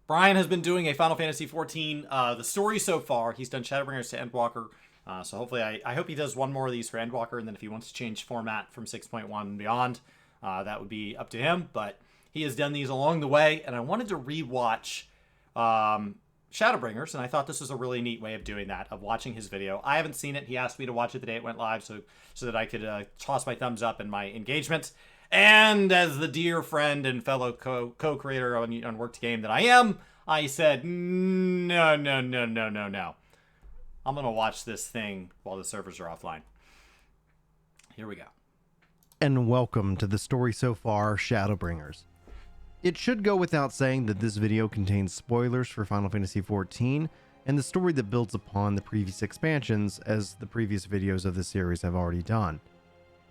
Brian has been doing a Final Fantasy XIV. The story so far, he's done Shadowbringers to Endwalker. So hopefully, I hope he does one more of these for Endwalker, and then if he wants to change format from 6.1 and beyond, that would be up to him. But he has done these along the way, and I wanted to rewatch Shadowbringers, and I thought this was a really neat way of doing that, of watching his video. I haven't seen it. He asked me to watch it the day it went live, so that I could toss my thumbs up in my engagement. And as the dear friend and fellow co-creator on Worked Game that I am, I said, no, no, no, no, no, no. I'm going to watch this thing while the servers are offline. Here we go. And welcome to the story so far, Shadowbringers. It should go without saying that this video contains spoilers for Final Fantasy XIV and the story that builds upon the previous expansions, as the previous videos of the series have already done.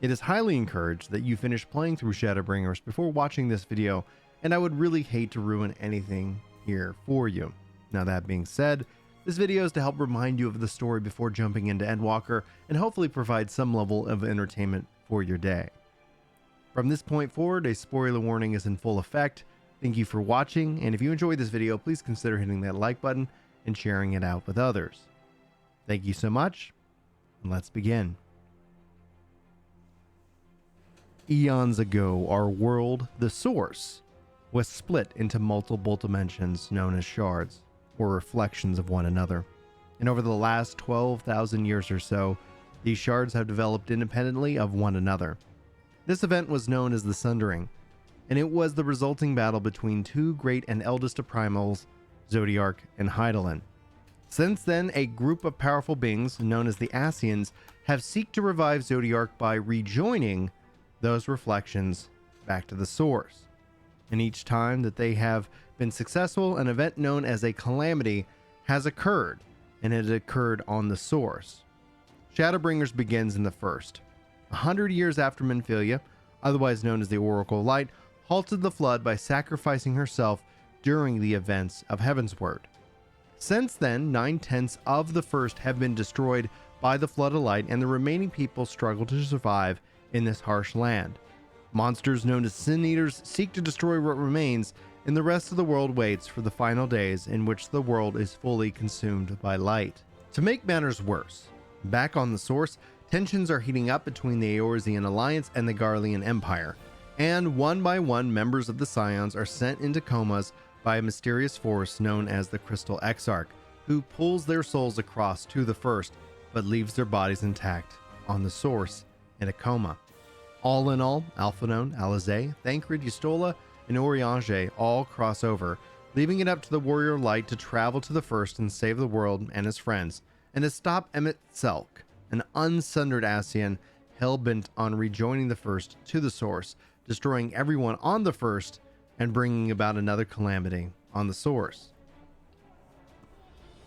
It is highly encouraged that you finish playing through Shadowbringers before watching this video, and I would really hate to ruin anything here for you. Now, that being said, this video is to help remind you of the story before jumping into Endwalker and hopefully provide some level of entertainment for your day. From this point forward, a spoiler warning is in full effect. Thank you for watching, and if you enjoyed this video, please consider hitting that like button and sharing it out with others. Thank you so much, and let's begin. Eons ago, our world, the Source, was split into multiple dimensions known as shards, or reflections of one another. And over the last 12,000 years or so, these shards have developed independently of one another. This event was known as the Sundering, and it was the resulting battle between two great and eldest of primals, Zodiark and Hydaelyn. Since then, a group of powerful beings, known as the Ascians, have sought to revive Zodiark by rejoining those reflections back to the Source. And each time that they have been successful, an event known as a calamity has occurred, and it occurred on the Source. Shadowbringers begins in the first. 100 years after Minfilia, otherwise known as the Oracle of Light, halted the flood by sacrificing herself during the events of Heavensward. Since then, 9/10 of the first have been destroyed by the Flood of Light, and the remaining people struggle to survive in this harsh land. Monsters known as Sin Eaters seek to destroy what remains, and the rest of the world waits for the final days in which the world is fully consumed by light. To make matters worse, back on the Source, tensions are heating up between the Eorzean Alliance and the Garlean Empire, and one by one members of the Scions are sent into comas by a mysterious force known as the Crystal Exarch, who pulls their souls across to the First, but leaves their bodies intact on the Source in a coma. All in all, Alphinaud, Alizé, Thancred, Yustola, and Urianger all cross over, leaving it up to the Warrior of Light to travel to the First and save the world and his friends, and to stop Emet-Selch, an unsundered Ascian hell-bent on rejoining the First to the Source, destroying everyone on the First, and bringing about another calamity on the Source.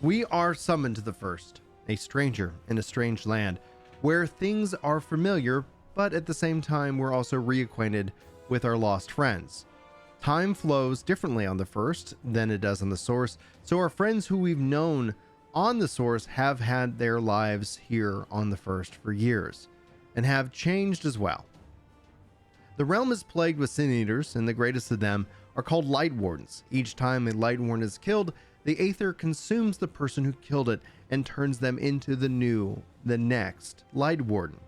We are summoned to the First, a stranger in a strange land, where things are familiar, but at the same time we're also reacquainted with our lost friends. Time flows differently on the First than it does on the Source, so our friends who we've known on the Source have had their lives here on the First for years, and have changed as well. The realm is plagued with Sin Eaters, and the greatest of them are called Light Wardens. Each time a Light Warden is killed, the Aether consumes the person who killed it and turns them into the next Light Warden.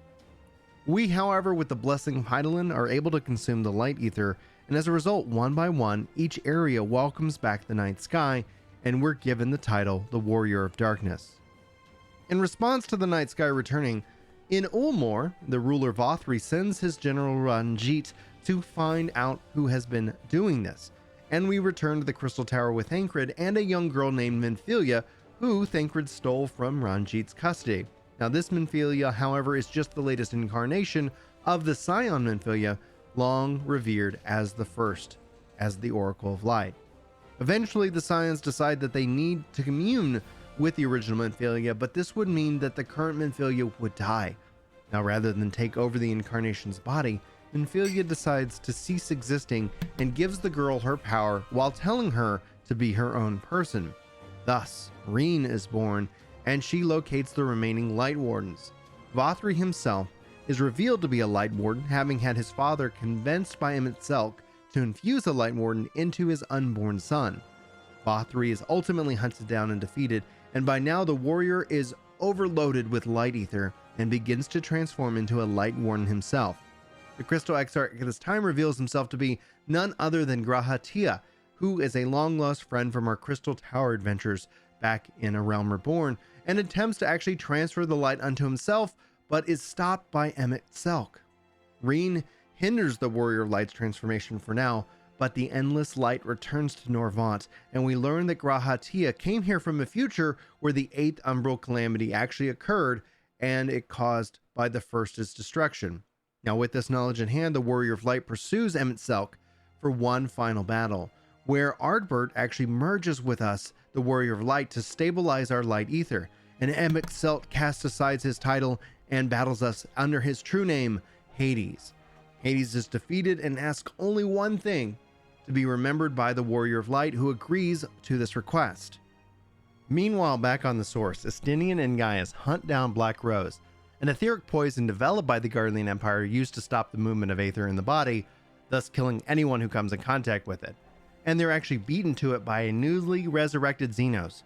We, however, with the blessing of Hydaelyn, are able to consume the Light Ether, and as a result, one by one, each area welcomes back the night sky, and we're given the title, the Warrior of Darkness. In response to the night sky returning, in Ulmor, the ruler Vothri sends his general Ranjit to find out who has been doing this, and we return to the Crystal Tower with Thancred and a young girl named Minfilia, who Thancred stole from Ranjit's custody. Now, this Minfilia, however, is just the latest incarnation of the Scion Minfilia, long revered as the First, as the Oracle of Light. Eventually, the Scions decide that they need to commune with the original Minfilia, but this would mean that the current Minfilia would die. Now, rather than take over the incarnation's body, Minfilia decides to cease existing and gives the girl her power while telling her to be her own person. Thus, Reen is born, and she locates the remaining Light Wardens. Vothri himself is revealed to be a Light Warden, having had his father convinced by Emet-Selch to infuse the Light Warden into his unborn son. FFXIV is ultimately hunted down and defeated, and by now the warrior is overloaded with light ether and begins to transform into a light warden himself. The Crystal Exarch at this time reveals himself to be none other than Grahatia, who is a long-lost friend from our Crystal Tower adventures back in A Realm Reborn, and attempts to actually transfer the light unto himself, but is stopped by Emmett Selk. Reen hinders the warrior light's transformation for now, but the endless light returns to Norvant, and we learn that Grahatia came here from a future where the 8th Umbral Calamity actually occurred, and it caused by the first's destruction. Now, with this knowledge in hand, the Warrior of Light pursues Emmett Selk for one final battle, where Ardbert actually merges with us, the Warrior of Light, to stabilize our light ether, and Emmett Selk casts aside his title and battles us under his true name, Hades. Hades is defeated and asks only one thing: to be remembered by the Warrior of Light, who agrees to this request. Meanwhile, back on the Source, Estinian and Gaius hunt down Black Rose, an etheric poison developed by the Guardian Empire used to stop the movement of aether in the body, thus killing anyone who comes in contact with it. And they're actually beaten to it by a newly resurrected Xenos.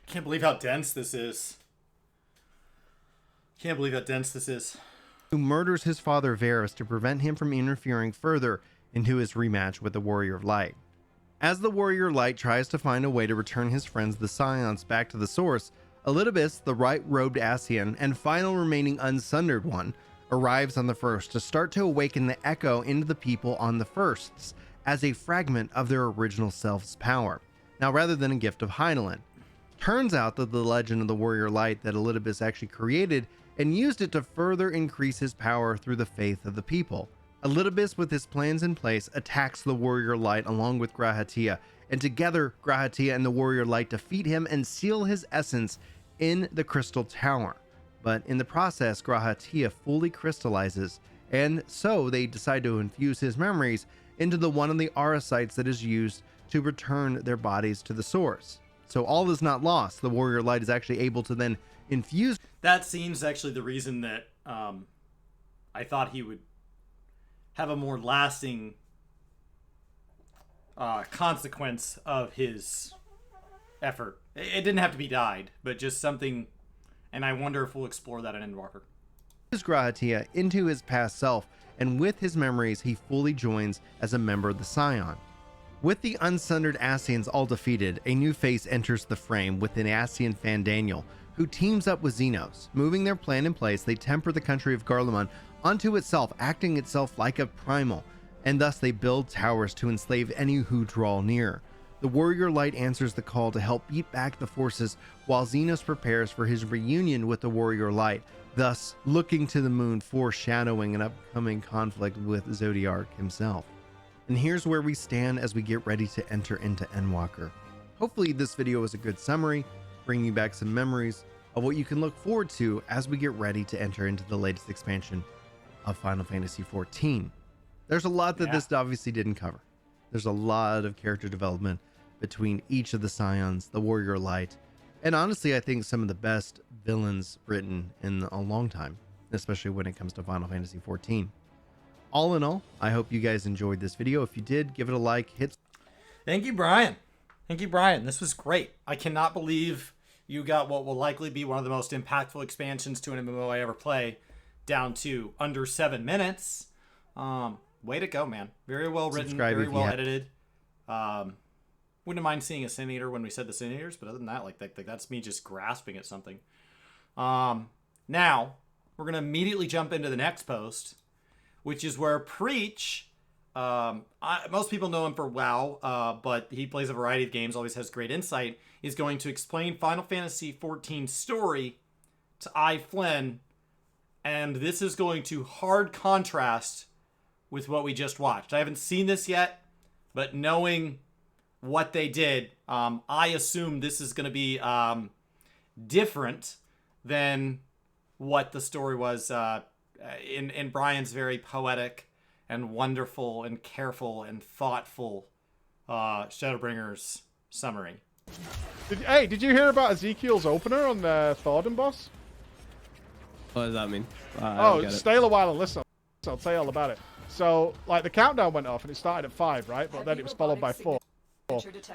Can't believe how dense this is. Can't believe how dense this is. Who murders his father Varus to prevent him from interfering further into his rematch with the Warrior of Light. As the Warrior of Light tries to find a way to return his friends the Scions back to the Source, Elidibus, the right-robed Ascian and final remaining unsundered one, arrives on the First to start to awaken the Echo into the people on the Firsts as a fragment of their original self's power, now rather than a gift of Hydaelyn. Turns out that the legend of the Warrior Light that Elidibus actually created and used it to further increase his power through the faith of the people. Elidibus, with his plans in place, attacks the Warrior Light along with Grahatia, and together Grahatia and the Warrior Light defeat him and seal his essence in the Crystal Tower. But in the process, Grahatia fully crystallizes, and so they decide to infuse his memories into the one of the aura sites that is used to return their bodies to the Source. So all is not lost. The Warrior Light is actually able to then infuse. That scene's actually the reason that I thought he would have a more lasting consequence of his effort. It didn't have to be died, but just something, and I wonder if we'll explore that in Endwalker. Grahatia into his past self, and with his memories he fully joins as a member of the Scion. With the unsundered Ascians all defeated, a new face enters the frame with an Ascian Fandaniel, who teams up with Xenos. Moving their plan in place, they temper the country of Garlemald onto itself, acting itself like a primal, and thus they build towers to enslave any who draw near. The Warrior Light answers the call to help beat back the forces, while Xenos prepares for his reunion with the Warrior Light, thus looking to the moon, foreshadowing an upcoming conflict with Zodiark himself. And here's where we stand as we get ready to enter into Endwalker. Hopefully this video was a good summary, bringing you back some memories of what you can look forward to as we get ready to enter into the latest expansion of Final Fantasy XIV. There's a lot that this obviously didn't cover. There's a lot of character development between each of the Scions, the Warrior Light, and honestly I think some of the best villains written in a long time, especially when it comes to Final Fantasy XIV. All in all, I hope you guys enjoyed this video. If you did, give it a like, hit. Thank you, Brian. Thank you, Brian. This was great. I cannot believe you got what will likely be one of the most impactful expansions to an MMO I ever play down to under 7 minutes. Way to go, man. Very well written, Subscribe very well edited. Wouldn't mind seeing a Sin Eater when we said the Sin Eaters, but other than that, like that's me just grasping at something. Now, we're going to immediately jump into the next post, which is where Preach, most people know him for WoW, but he plays a variety of games, always has great insight, is going to explain Final Fantasy XIV's story to I, Flynn, and this is going to hard contrast with what we just watched. I haven't seen this yet, but knowing what they did, I assume this is going to be different than what the story was in Brian's very poetic and wonderful and careful and thoughtful Shadowbringers summary. Did you hear about Ezekiel's opener on the Thornton boss? What does that mean? Stay a while and listen. I'll tell you all about it. So, like, the countdown went off and it started at 5, right? But then it was followed by 4.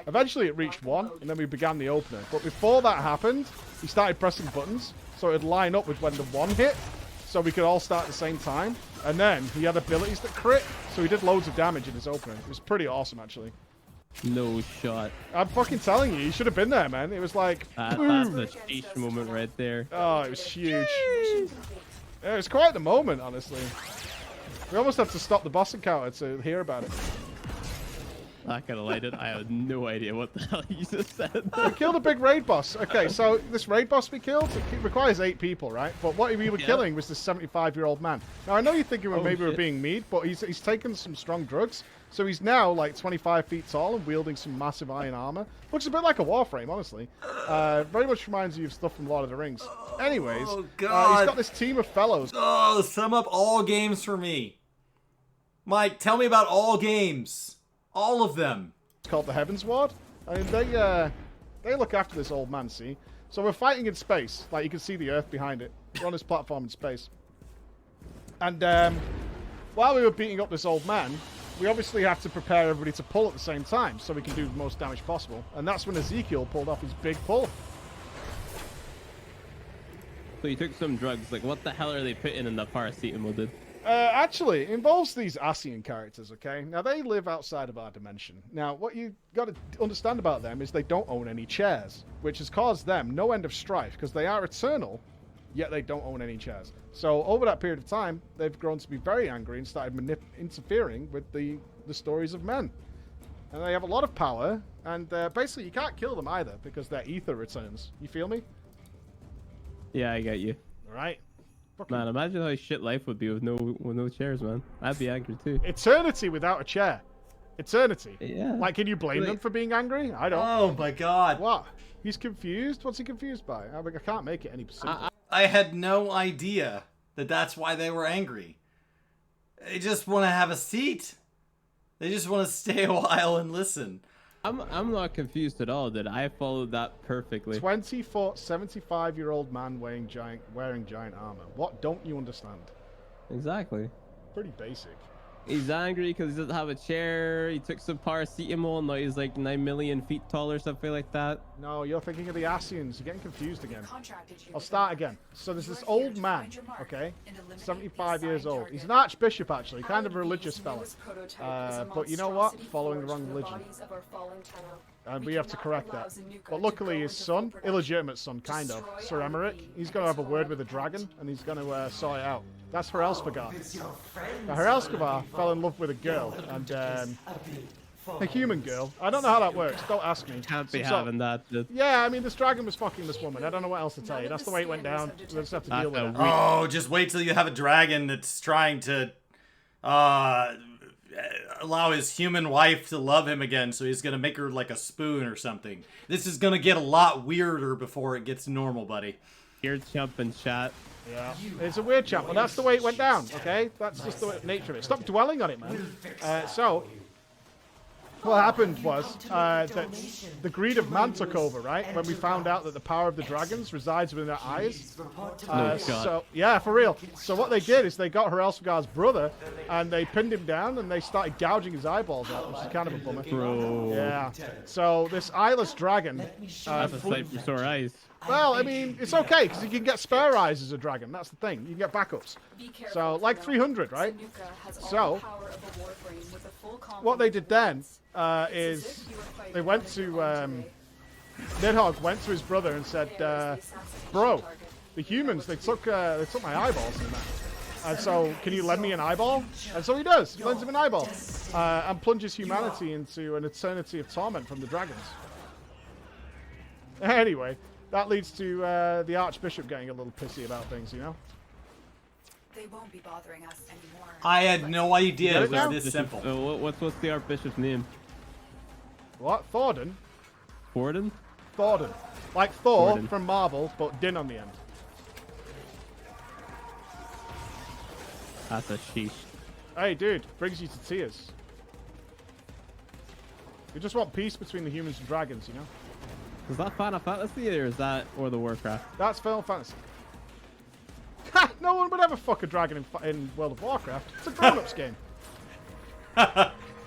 Eventually it reached 1, and then we began the opener. But before that happened, he started pressing buttons, so it'd line up with when the 1 hit, so we could all start at the same time. And then he had abilities that crit, so he did loads of damage in his opener. It was pretty awesome, actually. No shot. I'm fucking telling you, you should have been there, man. It was like, That's boom. the sheesh moment right there. Oh, it was huge. Yeah, it was quite the moment, honestly. We almost have to stop the boss encounter to hear about it. Not gonna lie, I had no idea what the hell you just said. We killed a big raid boss. Okay, so this raid boss we killed, it requires 8 people, right? But what we were killing was this 75-year-old man. Now, I know you're thinking, well, maybe we're being mean, but he's taken some strong drugs. So he's now like 25 feet tall and wielding some massive iron armor. Looks a bit like a Warframe, honestly. Very much reminds you of stuff from Lord of the Rings. Anyways, Oh, he's God. got this team of fellows. Oh, sum up all games for me. Mike, tell me about all games. All of them. It's called the Heavens Ward. I mean, they look after this old man, see? So we're fighting in space. Like, you can see the Earth behind it. We're on this platform in space. And while we were beating up this old man, we obviously have to prepare everybody to pull at the same time so we can do the most damage possible. And that's when Ezekiel pulled off his big pull. So you took some drugs. Like, what the hell are they putting in the paracetamol, dude? Actually, it involves these Asian characters, okay? Now, they live outside of our dimension. Now, what you got to understand about them is they don't own any chairs, which has caused them no end of strife, because they are eternal, yet they don't own any chairs. So, over that period of time, they've grown to be very angry and started interfering with the stories of men. And they have a lot of power, and basically, you can't kill them either, because their ether returns. You feel me? Yeah, I get you. All right. Man, imagine how shit life would be with no chairs, man. I'd be angry too. Eternity without a chair. Eternity. Yeah. Like, can you blame them for being angry? I don't. Oh my God. What? He's confused? What's he confused by? I can't make it any simpler. I had no idea that that's why they were angry. They just want to have a seat. They just want to stay a while and listen. I'm not confused at all, dude. I followed that perfectly. 20-foot, 75-year-old man wearing giant armor. What don't you understand? Exactly. Pretty basic. He's angry because he doesn't have a chair. He took some paracetamol, and now he's like 9 million feet tall or something like that. No, you're thinking of the Asians. You're getting confused again. I'll start again. So there's this old man, okay? 75 years old. He's an archbishop, actually. Kind of a religious fella. But you know what? Following the wrong religion. And we have to correct that. But luckily his son, illegitimate son, kind of, Sir Emmerich, he's going to have a word with the dragon, and he's going to sort it out. That's Herelsfagar. Now, Herelsfagar fell in love with a girl, and a human girl. I don't know how that works. Don't ask me. Can't be having that. Dude. Yeah, I mean, this dragon was fucking this woman. I don't know what else to tell you. That's the way it went down. We'll just have to deal with it. Oh, just wait till you have a dragon that's trying to allow his human wife to love him again, so he's gonna make her like a spoon or something. This is gonna get a lot weirder before it gets normal, buddy. You're jumping chat. Yeah, it's a weird chant, but that's the way it went down, okay? That's just the nature of it. Stop dwelling on it, man. So, what happened was that the greed of man took over, right? When we found out that the power of the dragons resides within their eyes. So, yeah, for real. So what they did is they got Herelsfagar's brother, and they pinned him down, and they started gouging his eyeballs out, which is kind of a bummer. Bro. Yeah. So this eyeless dragon... That's a sight for sore eyes. Well, I mean, it's okay, because you can get spare eyes as a dragon. That's the thing. You can get backups. So, like 300, right? So, what they did then is they went to... Nidhogg went to his brother and said, bro, the humans, they took my eyeballs and that. And so, can you lend me an eyeball? And so he does. He lends him an eyeball. And plunges humanity into an eternity of torment from the dragons. Anyway... That leads to the Archbishop getting a little pissy about things, you know? They won't be bothering us anymore. I had no idea it now? was this simple. What's the Archbishop's name? What? Thordan? Forden? Thordan. Like Thor Thordan. from Marvel, but din on the end. That's a sheesh. Hey, dude, brings you to tears. We just want peace between the humans and dragons, you know? Is that Final Fantasy or is that or the Warcraft? That's Final Fantasy. Ha! No one would ever fuck a dragon in World of Warcraft. It's a grown-ups game.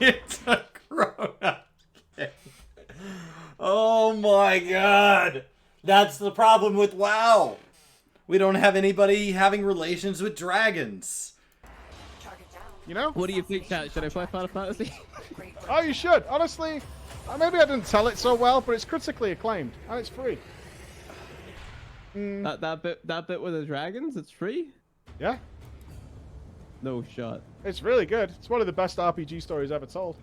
It's a grown-up game. Oh my god. That's the problem with WoW. We don't have anybody having relations with dragons. You know? What do you think, chat? Should I play Final Fantasy? Oh, you should. Honestly, maybe I didn't tell it so well, but it's critically acclaimed and it's free. That bit with the dragons, it's free? Yeah, No shot. it's really good. It's one of the best RPG stories ever told.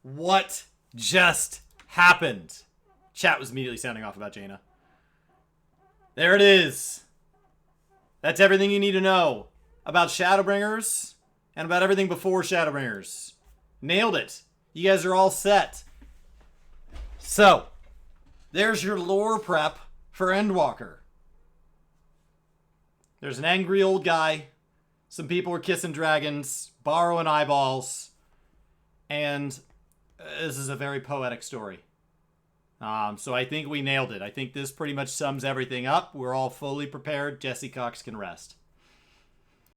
What just happened? Chat was immediately sounding off about Jaina. There it is. That's everything you need to know about Shadowbringers and about everything before Shadowbringers. Nailed it. You guys are all set. So, there's your lore prep for Endwalker. There's an angry old guy. Some people are kissing dragons, borrowing eyeballs, and this is a very poetic story. So I think we nailed it. I think this pretty much sums everything up. We're all fully prepared. Jesse Cox can rest.